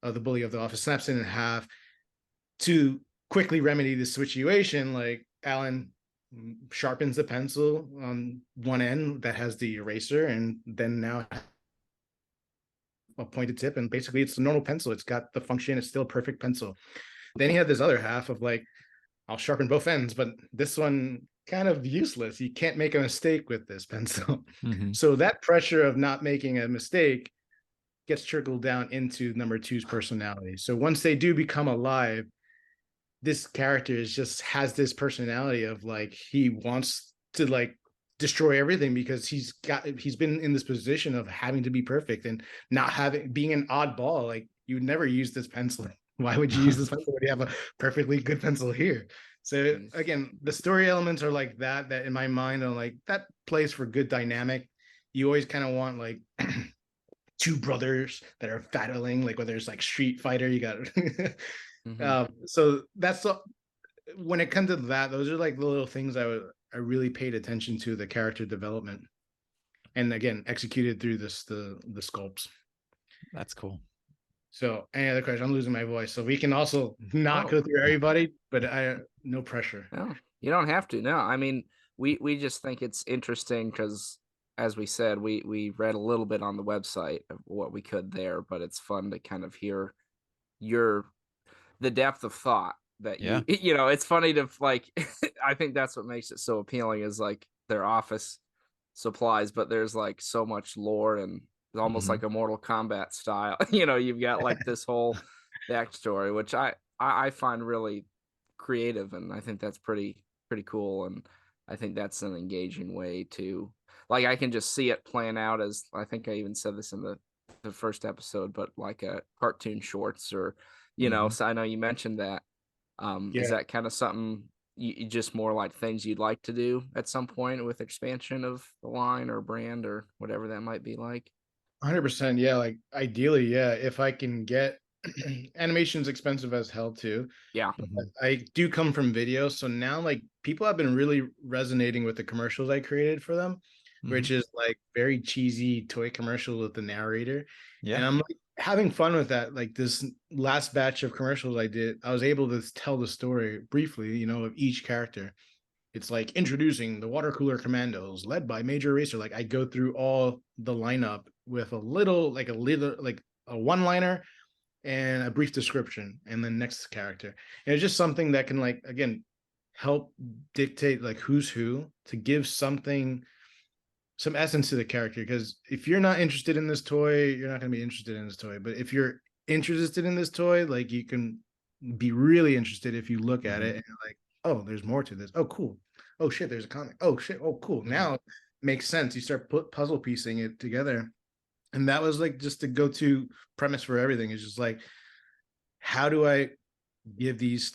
the bully of the office snaps it in half to quickly remedy the situation. Like Alan sharpens the pencil on one end that has the eraser, and then now a pointed tip, and basically it's a normal pencil. It's got the function, it's still a perfect pencil. Then he had this other half of like, I'll sharpen both ends, but this one kind of useless. You can't make a mistake with this pencil. Mm-hmm. So that pressure of not making a mistake gets trickled down into number two's personality. So once they do become alive, this character has this personality of like, he wants to like destroy everything because he's been in this position of having to be perfect and not being an oddball. Like, you would never use this pencil. Why would you use this pencil when you have a perfectly good pencil here? So again, the story elements are like that in my mind are like, that plays for good dynamic. You always kind of want like two brothers that are battling, like whether it's like Street Fighter, you got so that's when it comes to that, those are like the little things I really paid attention to, the character development, and again executed through the sculpts. That's cool. So any other question? I'm losing my voice, so we can also not go through everybody, but no pressure. No, you don't have to. No, I mean, we just think it's interesting because, as we said, we read a little bit on the website of what we could there, but it's fun to kind of hear the depth of thought that it's funny to like, I think that's what makes it so appealing is like their office supplies, but there's like so much lore and almost like a Mortal Kombat style. You've got like this whole backstory, which I find really creative, and I think that's pretty cool, and I think that's an engaging way to, like, I can just see it playing out as, I think I even said this in the first episode, but like a cartoon shorts or so I know you mentioned that. Is that kind of something you just more like things you'd like to do at some point with expansion of the line or brand or whatever that might be like? 100%. Yeah. Like ideally, yeah. If I can get animation's expensive as hell too. Yeah. I do come from video. So now like people have been really resonating with the commercials I created for them, which is like very cheesy toy commercial with the narrator. Yeah. And I'm like having fun with that. Like this last batch of commercials I did, I was able to tell the story briefly, of each character. It's like introducing the water cooler commandos led by Major Racer. Like I go through all the lineup with a one-liner and a brief description, and then next character. And it's just something that can like, again, help dictate like who's who, to give some essence to the character. Because if you're not interested in this toy, you're not going to be interested in this toy. But if you're interested in this toy, like you can be really interested if you look at it and you're like, oh, there's more to this. Oh, cool. Oh shit, there's a comic. Oh shit. Oh, cool. Now it makes sense. You start puzzle piecing it together. And that was like just the go-to premise for everything. It's just like, how do I give these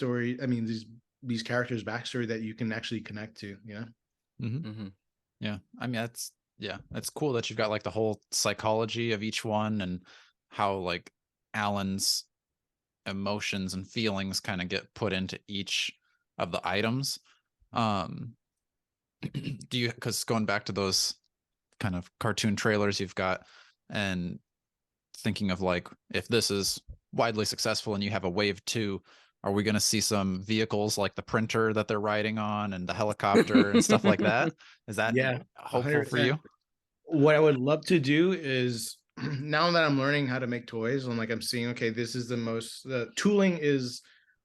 these characters backstory that you can actually connect to? Yeah. Yeah. I mean, that's cool that you've got like the whole psychology of each one and how like Alan's emotions and feelings kind of get put into each of the items. Because going back to those kind of cartoon trailers you've got, and thinking of like, if this is widely successful and you have a wave 2, are we going to see some vehicles like the printer that they're riding on and the helicopter and stuff like that? Is that hopeful 100%. For you? What I would love to do is, now that I'm learning how to make toys, I'm seeing, okay, this is the tooling is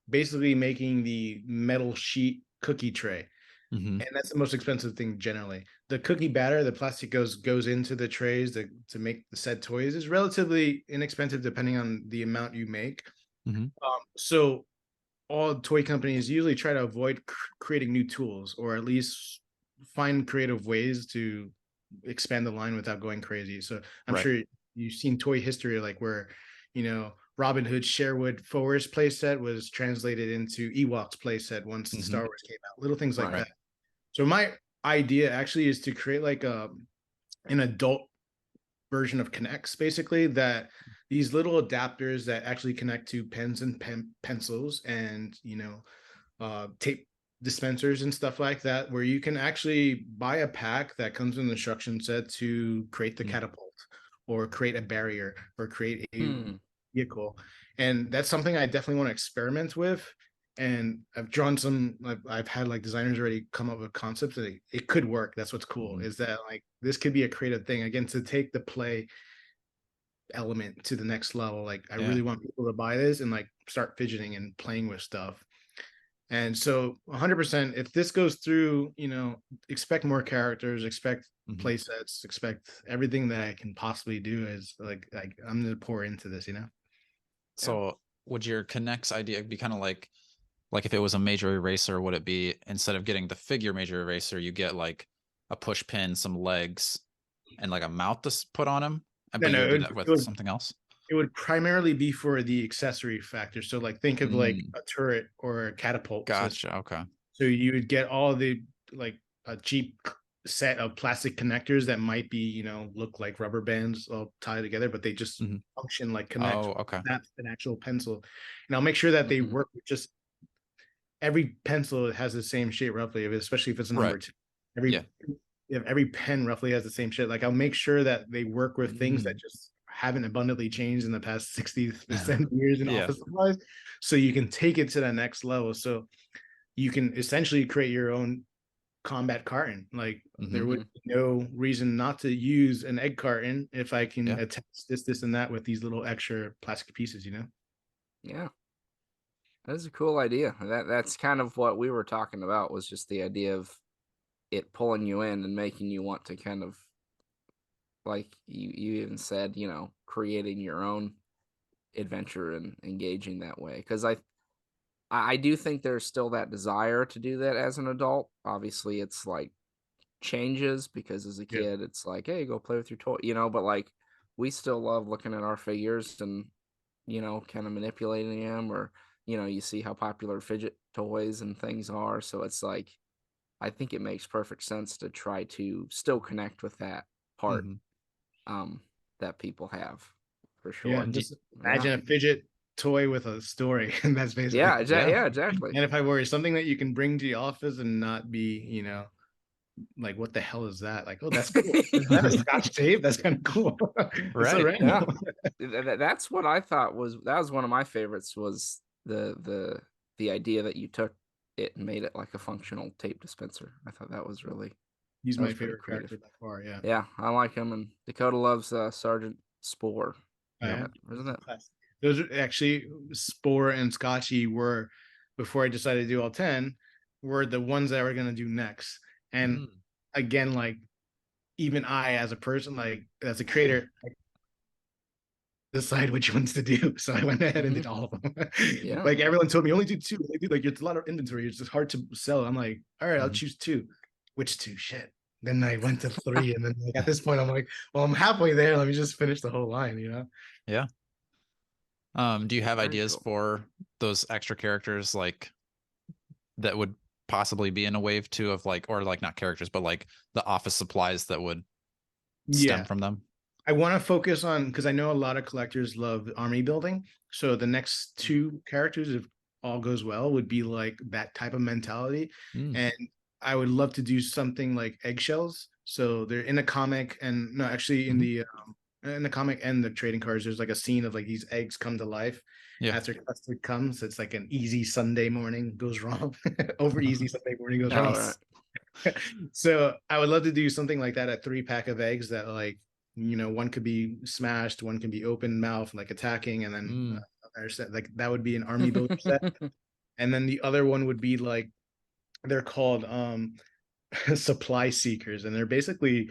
basically making the metal sheet cookie tray. And that's the most expensive thing generally. The cookie batter, the plastic goes into the trays to make the said toys, is relatively inexpensive depending on the amount you make. So all toy companies usually try to avoid creating new tools, or at least find creative ways to expand the line without going crazy. So I'm sure you've seen toy history, like where, Robin Hood Sherwood Forest playset was translated into Ewoks playset once Mhm. Star Wars came out, little things like Right. that. So my idea actually is to create like an adult version of Connects, basically, that these little adapters that actually connect to pens and pencils and tape dispensers and stuff like that, where you can actually buy a pack that comes in the instruction set to create the Mm. catapult or create a barrier or create a Hmm. vehicle. And that's something I definitely want to experiment with. And I've drawn some, I've had like designers already come up with concepts that it could work. That's what's cool, Mhm. is that like this could be a creative thing, again, to take the play element to the next level. Like I Yeah. really want people to buy this and like start fidgeting and playing with stuff. And so 100%, if this goes through, expect more characters, expect Mhm. play sets, expect everything that I can possibly do, is like I'm gonna pour into this, So would your Connects idea be kind of like if it was a Major Eraser, would it be, instead of getting the figure Major Eraser, you get like a push pin, some legs, and like a mouth to put on him? But you would do that with something else? It would primarily be for the accessory factor. So like think of like Mm, a turret or a catapult system. gotcha. Okay. So you would get all the like a cheap set of plastic connectors that might be, look like rubber bands all tied together, but they just Mhm. function like connect. Oh, okay. That's an actual pencil. And I'll make sure that they Mhm. work with just every pencil has the same shape roughly, especially if it's a number Right. two. Every Yeah. every pen roughly has the same shit. Like I'll make sure that they work with things that Mm. just haven't abundantly changed in the past 60% years in Yeah. office supplies. So you can take it to the next level. So you can essentially create your own combat carton. Like there would be no reason not to use an egg carton if I can Yeah. attach this, and that with these little extra plastic pieces, Yeah. That's a cool idea. That's kind of what we were talking about, was just the idea of it pulling you in and making you want to kind of, like you even said, creating your own adventure and engaging that way. Because I do think there's still that desire to do that as an adult. Obviously, it's like changes, because as a Yeah. kid, it's like, hey, go play with your toy, but like we still love looking at our figures and, kind of manipulating them, or, you see how popular fidget toys and things are. So it's like, I think it makes perfect sense to try to still connect with that part Mhm. that people have, for Yeah. sure. And just Yeah. imagine a fidget toy with a story. And that's basically Yeah, Yeah. yeah, exactly. And if I worry, something that you can bring to the office and not be, like, what the hell is that? Like, oh, that's cool. Is that a Scotch tape? That's kind of cool. It's so Right. Yeah. random. That's what I thought was one of my favorites, was the idea that you took it and made it like a functional tape dispenser. I thought that was He's that my was pretty favorite creative. character by far. Yeah. Yeah, I like him, and Dakota loves Sergeant Spore. I Yeah, am. wasn't it? Those are actually, Spore and Scotchy were, before I decided to do all 10, were the ones that I were going to do next. And Mm. again, like, even I, as a person, like, as a creator, decide which ones to do. So I went ahead and did all of them. Yeah. Like everyone told me, only do two. Like, dude, like it's a lot of inventory. It's just hard to sell. I'm like, all right, I'll Mhm. choose two. Which two? Shit. Then I went to three, and then like, at this point, I'm like, well, I'm halfway there. Let me just finish the whole line. Yeah. Do you have Very ideas cool. for those extra characters, like that would possibly be in a wave two of like, or like not characters, but like the office supplies that would stem Yeah, from them? I want to focus on, because I know a lot of collectors love army building. So the next two characters, if all goes well, would be like that type of mentality. Mm. And I would love to do something like eggshells. So they're in a comic, and no, actually in the comic and the trading cards, there's like a scene of like these eggs come to life. Yeah. After custard comes, it's like an easy Sunday morning goes wrong. Over easy Sunday morning goes Oh, wrong. right. So I would love to do something like that, a 3-pack of eggs that, like, one could be smashed, one can be open mouth, like attacking, and then like that would be an army builder set. And then the other one would be like, they're called supply seekers, and they're basically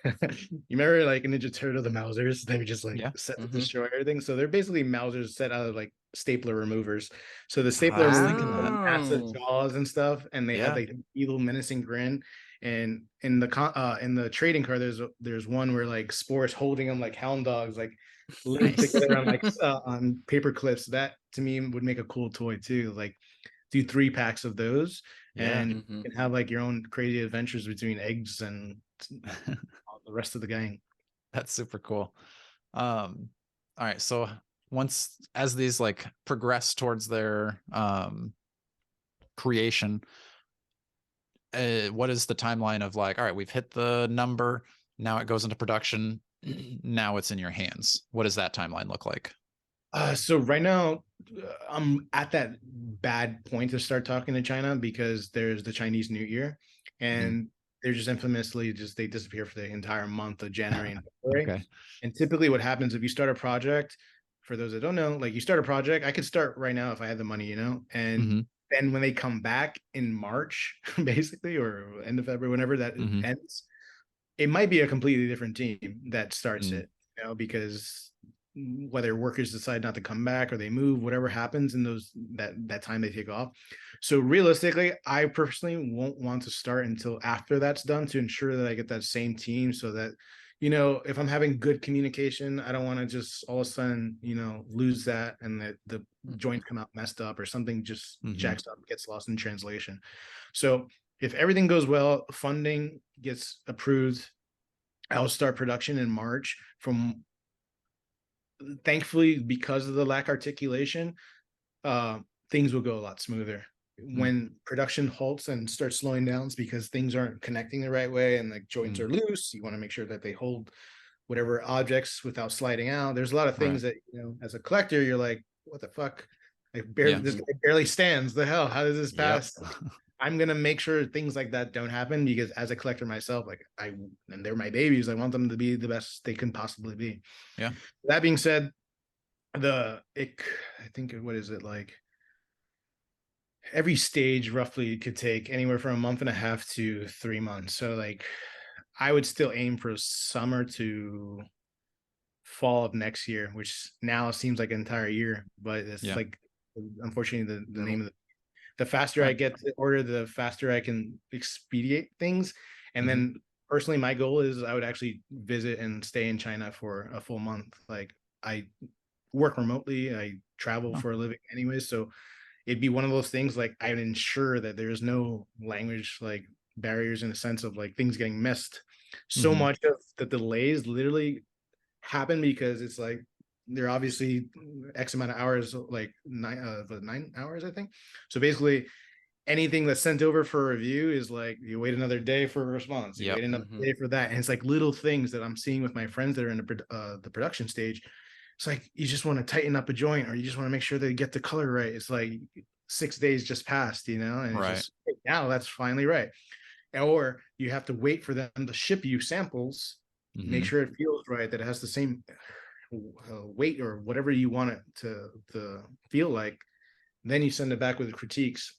you remember like in Ninja Turtle, the Mausers, they would just like Yeah. set to Mhm. destroy everything. So they're basically Mausers set out of like stapler removers. So the I stapler was removers thinking have that. massive Oh. jaws and stuff, and they have Yeah. like evil menacing grin. And in the trading card, there's one where like Sport's holding them like hound dogs, like linked Nice. together on like on paper clips. That to me would make a cool toy too. Like do 3 packs of those, Yeah. and you can have like your own crazy adventures between eggs and the rest of the gang. That's super cool. All right, so once as these like progress towards their creation, what is the timeline of like, all right, we've hit the number, now it goes into production, now it's in your hands? What does that timeline look like? So right now, I'm at that bad point to start talking to China because there's the Chinese New Year, and they're just infamously they disappear for the entire month of January and February. Okay. And typically, what happens if you start a project? For those that don't know, like you start a project, I could start right now if I had the money, and then when they come back in March, basically, or end of February, whenever that ends, it might be a completely different team that starts it, because whether workers decide not to come back or they move, whatever happens in that time they take off. So realistically, I personally won't want to start until after that's done to ensure that I get that same team, so that if I'm having good communication, I don't want to just all of a sudden lose that and that the joints come out messed up or something just jacks up, gets lost in translation. So if everything goes well, funding gets approved, I'll start production in March. Thankfully, because of the lack articulation, things will go a lot smoother. When production halts and starts slowing down, it's because things aren't connecting the right way and like joints are loose. You want to make sure that they hold whatever objects without sliding out. There's a lot of things that as a collector, you're like, what the fuck? This guy barely stands. The hell? How does this pass? I'm gonna make sure things like that don't happen, because as a collector myself, like and they're my babies, I want them to be the best they can possibly be. Yeah. That being said, I think what is it like? Every stage roughly could take anywhere from a month and a half to 3 months. So like, I would still aim for summer to fall of next year, which now seems like an entire year, but it's like, unfortunately, the name of the faster I get to order, the faster I can expedite things. And then personally, my goal is I would actually visit and stay in China for a full month. Like I work remotely, I travel for a living anyway. So it'd be one of those things, like I'd ensure that there's no language like barriers in a sense of like things getting missed. So much of the delays literally happen because it's like they're obviously X amount of hours, like 9 hours, I think. So basically, anything that's sent over for review is like you wait another day for a response. You wait another day for that, and it's like little things that I'm seeing with my friends that are in the production stage. It's like you just want to tighten up a joint, or you just want to make sure they get the color right. It's like 6 days just passed, and it's just now that's finally right. Or you have to wait for them to ship you samples, make sure it feels right, that it has the same weight or whatever you want it to feel like. Then you send it back with critiques.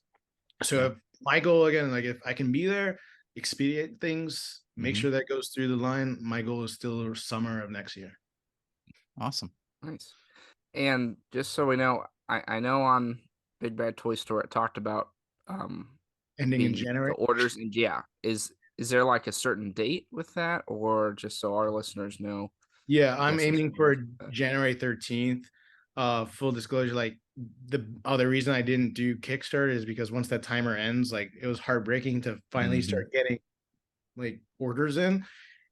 So my goal again, like if I can be there, expedite things, make sure that goes through the line. My goal is still summer of next year. Awesome. Nice. And just so we know, I know on Big Bad Toy Store it talked about ending in January. The orders, and is there like a certain date with that, or just so our listeners know? Yeah, I'm aiming for January 13th. Full disclosure, like the other reason I didn't do Kickstarter is because once that timer ends, like it was heartbreaking to finally start getting like orders in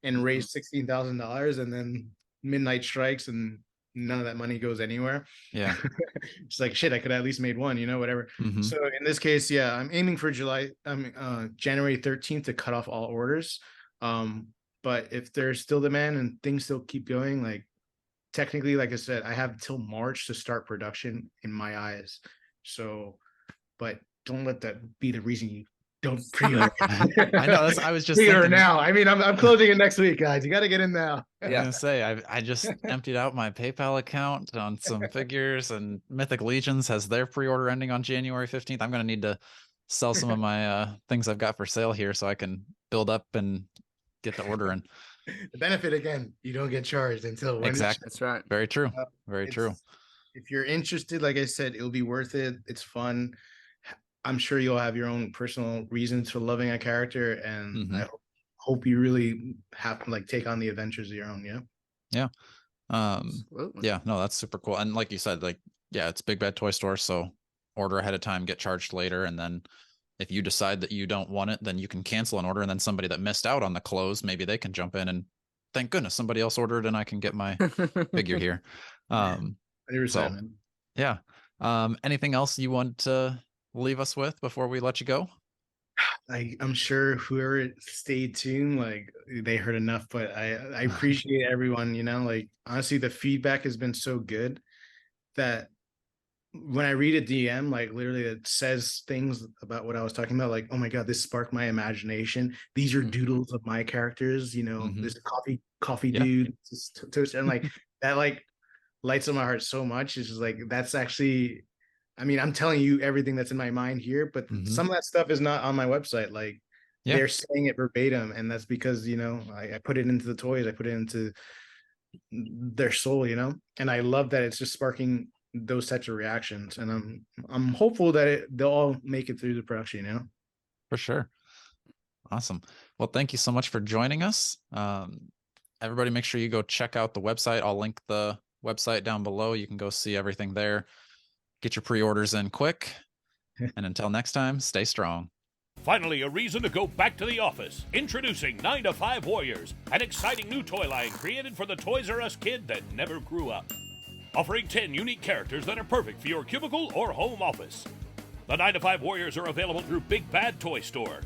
and raise $16,000, and then midnight strikes and none of that money goes anywhere. Yeah. It's like, shit, I could at least made one, whatever. So in this case, yeah, I'm aiming for January 13th to cut off all orders. But if there's still demand and things still keep going, like technically, like I said, I have till March to start production in my eyes. So, but don't let that be the reason you don't pre-order. I know. I was just pre-order thinking, now. I mean, I'm closing it next week, guys. You got to get in now. I was gonna say I just emptied out my PayPal account on some figures, and Mythic Legions has their pre-order ending on January 15th. I'm gonna need to sell some of my things I've got for sale here so I can build up and get the order in. The benefit again, you don't get charged until when exactly. That's right. Very true. Very true. If you're interested, like I said, it'll be worth it. It's fun. I'm sure you'll have your own personal reasons for loving a character, and Mhm. I hope you really have to like take on the adventures of your own. Yeah. Yeah. Absolutely. Yeah, no, that's super cool. And like you said, like, yeah, it's Big Bad Toy Store, so order ahead of time, get charged later, and then if you decide that you don't want it, then you can cancel an order, and then somebody that missed out on the close, maybe they can jump in and thank goodness somebody else ordered and I can get my figure here. Um, 100%, so man. yeah. Anything else you want to leave us with before we let you go? I'm sure whoever stayed tuned, like they heard enough, but I appreciate everyone, you know, like honestly, the feedback has been so good that when I read a DM, like literally it says things about what I was talking about, like, oh my God, this sparked my imagination. These are Mhm. doodles of my characters, you know, Mhm. this coffee Yeah. dude, this toast, and like that like lights up my heart so much. It's just like that's actually, I mean, I'm telling you everything that's in my mind here, but Mhm. some of that stuff is not on my website. Like Yeah. they're saying it verbatim, and that's because, you know, I put it into the toys, I put it into their soul, you know, and I love that it's just sparking those types of reactions, and I'm hopeful that they'll all make it through the production, you know. For sure. Awesome. Well, thank you so much for joining us. Everybody, make sure you go check out the website. I'll link the website down below. You can go see everything there. Get your pre-orders in quick. And until next time, stay strong. Finally, a reason to go back to the office. Introducing 9 to 5 Warriors, an exciting new toy line created for the Toys R Us kid that never grew up. Offering 10 unique characters that are perfect for your cubicle or home office. The 9 to 5 Warriors are available through Big Bad Toy Store.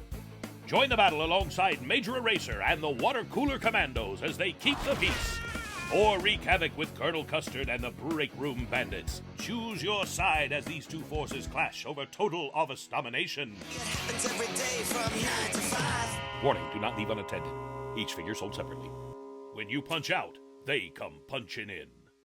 Join the battle alongside Major Eraser and the Water Cooler Commandos as they keep the peace. Or wreak havoc with Colonel Custard and the Break Room Bandits. Choose your side as these two forces clash over total office domination. Every day from 9 to 5. Warning, do not leave unattended. Each figure sold separately. When you punch out, they come punching in.